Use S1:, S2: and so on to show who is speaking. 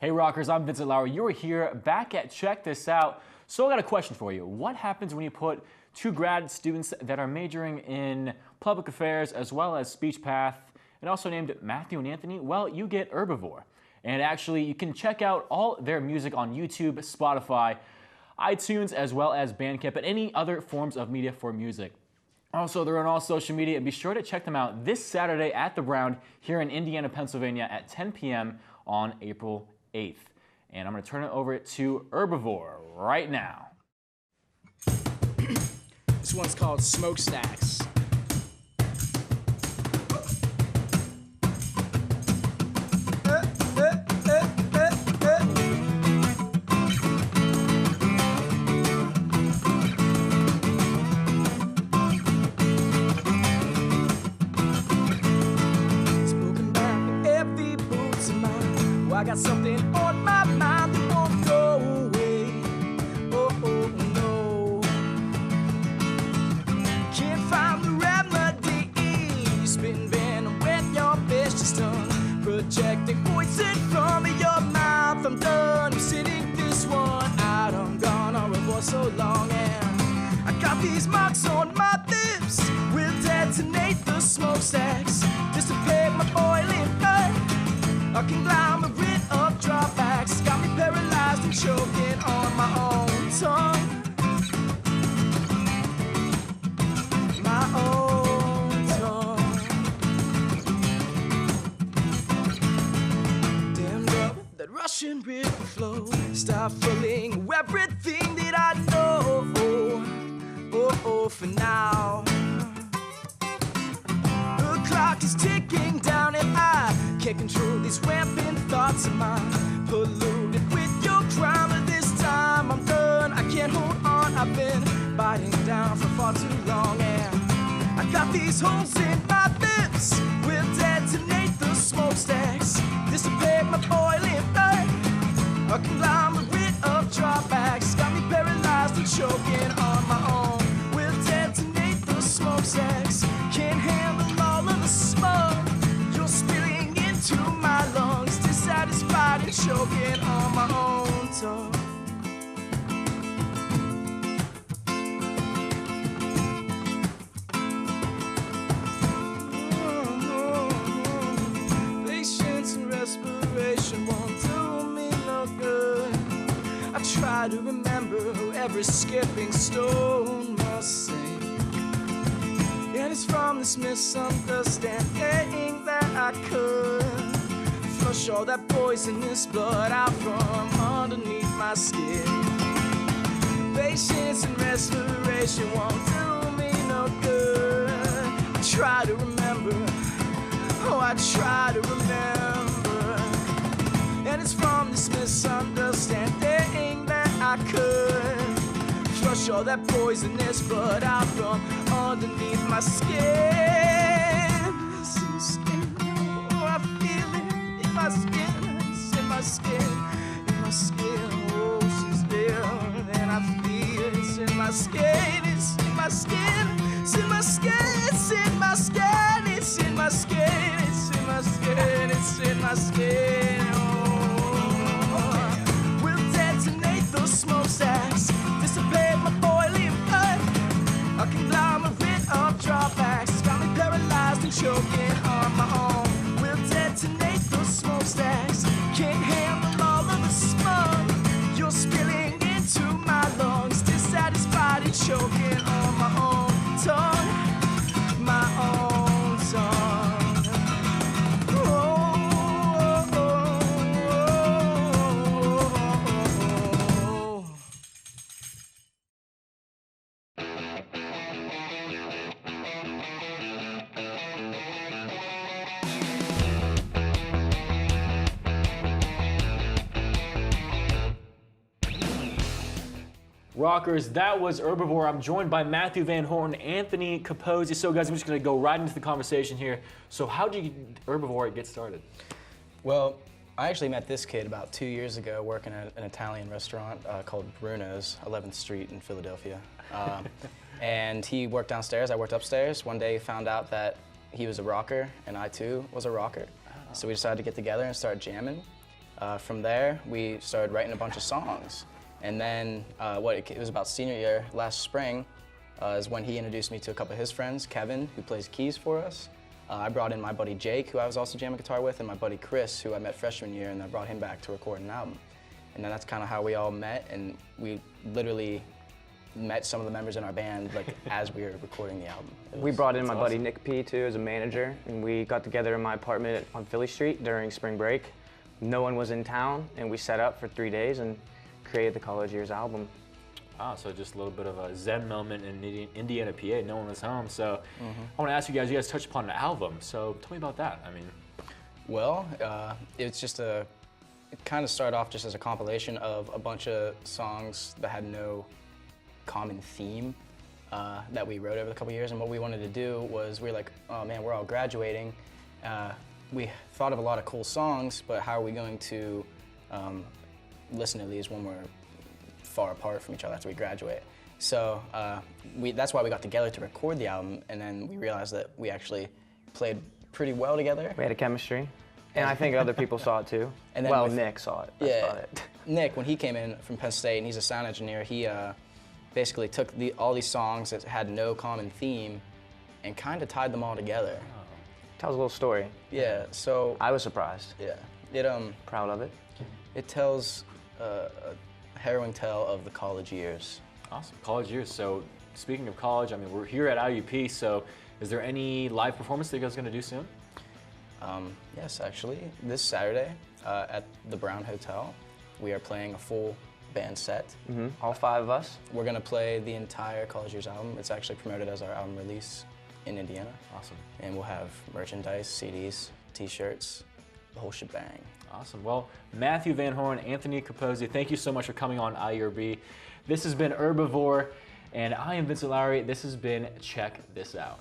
S1: Hey Rockers, I'm Vincent Lauer. You're here back at Check This Out. So I got a question for you. What happens when you put two grad students that are majoring in public affairs as well as speech path and also named Matthew and Anthony? Well, you get Herbivore. And actually, you can check out all their music on YouTube, Spotify, iTunes, as well as Bandcamp, and any other forms of media for music. Also, they're on all social media, and be sure to check them out this Saturday at the Brown here in Indiana, Pennsylvania at 10 p.m. on April 8th. And I'm going to turn it over to Herbivore right now.
S2: This one's called Smokestacks. I got something on my mind that won't go away. Oh, oh, no. Can't find the remedy. Spin venom when your fish is done. Projecting poison from your mouth. I'm done. I'm sitting this one out. I'm gone on for so long. And I got these marks on my lips. Will detonate the smokestacks. Dissipate my boiling blood. A conglomerate of drawbacks got me paralyzed and choking on my own tongue. My own tongue. Damned up that Russian river flow. Stop filling everything that I know. Oh, oh, for now. The clock is ticking down and I can't control these rampant thoughts of mine. Polluted with your crime, but this time I'm done. I can't hold on, I've been biting down for far too long. And I got these holes in my lips. Will detonate the smokestacks. Dissipate my boiling blood. A conglomerate of drawbacks got me paralyzed and choking on my own. Will detonate the smokestacks. Can't handle all of the smoke. You're spilling into my lungs, dissatisfied and choking on my own tongue. Patience and respiration won't do me no good. I try to remember every skipping stone must say. And it's from this misunderstanding that I could flush all that poisonous blood out from underneath my skin. Patience and respiration won't do me no good. I try to remember, oh, I try to remember. And it's from this misunderstanding that I could flush all that poisonous blood out from underneath my skin. It's in my skin, oh, I feel it in my skin. It's in my skin, in my skin. Oh, she's there, and I feel it. It's in my skin, it's in my skin, it's in my skin, it's in my skin, it's in my skin, it's in my skin, it's in my skin. Oh, we'll detonate those smokestacks. Dissipate my boiling blood. A conglomerate of drawbacks got me paralyzed and choking on my own. We'll detonate those smokestacks. Can't handle all of the smoke. You're spilling into my lungs, dissatisfied and choking on my own tongue. My own tongue.
S1: Rockers, that was Herbivore. I'm joined by Matthew Van Horn, Anthony Capozzi. So guys, I'm just going to go right into the conversation here. So how did Herbivore get started?
S3: Well, I actually met this kid about 2 years ago working at an Italian restaurant called Bruno's, 11th Street in Philadelphia. And he worked downstairs, I worked upstairs. One day he found out that he was a rocker and I too was a rocker. So we decided to get together and start jamming. From there, we started writing a bunch of songs. And then it was about senior year, last spring, is when he introduced me to a couple of his friends, Kevin, who plays keys for us. I brought in my buddy Jake, who I was also jamming guitar with, and my buddy Chris, who I met freshman year, and I brought him back to record an album. And then that's kind of how we all met, and we literally met some of the members in our band like as we were recording the album.
S4: We brought in my buddy Nick P too as a manager, and we got together in my apartment on Philly Street during spring break. No one was in town, and we set up for 3 days and created the College Years album.
S1: Ah, so just a little bit of a Zen moment in Indiana, PA. No one was home. So I want to ask you guys touched upon an album. So tell me about that. I mean,
S3: well, it's just it kind of started off just as a compilation of a bunch of songs that had no common theme that we wrote over the couple years. And what we wanted to do was we were like, oh man, we're all graduating. We thought of a lot of cool songs, but how are we going to listen to these when we're far apart from each other after we graduate? So that's why we got together to record the album, and then we realized that we actually played pretty well together.
S4: We had a chemistry, and I think other people saw it too.
S3: And then
S4: well, Nick saw it. That's about it.
S3: Nick, when he came in from Penn State, and he's a sound engineer, he basically took all these songs that had no common theme and kind of tied them all together.
S4: Tells a little story.
S3: Yeah, so
S4: I was surprised.
S3: yeah, it
S4: Proud of it.
S3: it tells a harrowing tale of the college years.
S1: awesome. College years. So speaking of college, I mean, we're here at IUP. So is there any live performance that you guys are going to do soon?
S3: Yes, actually, this Saturday at the Brown Hotel, we are playing a full band set.
S4: All 5 of us.
S3: We're gonna play the entire College Years album. It's actually promoted as our album release in Indiana.
S1: Awesome.
S3: And we'll have merchandise, CDs, t-shirts, the whole shebang.
S1: Awesome. Well, Matthew Van Horn, Anthony Capozzi, thank you so much for coming on IURB. This has been Herbivore, and I am Vincent Lowry. This has been Check This Out.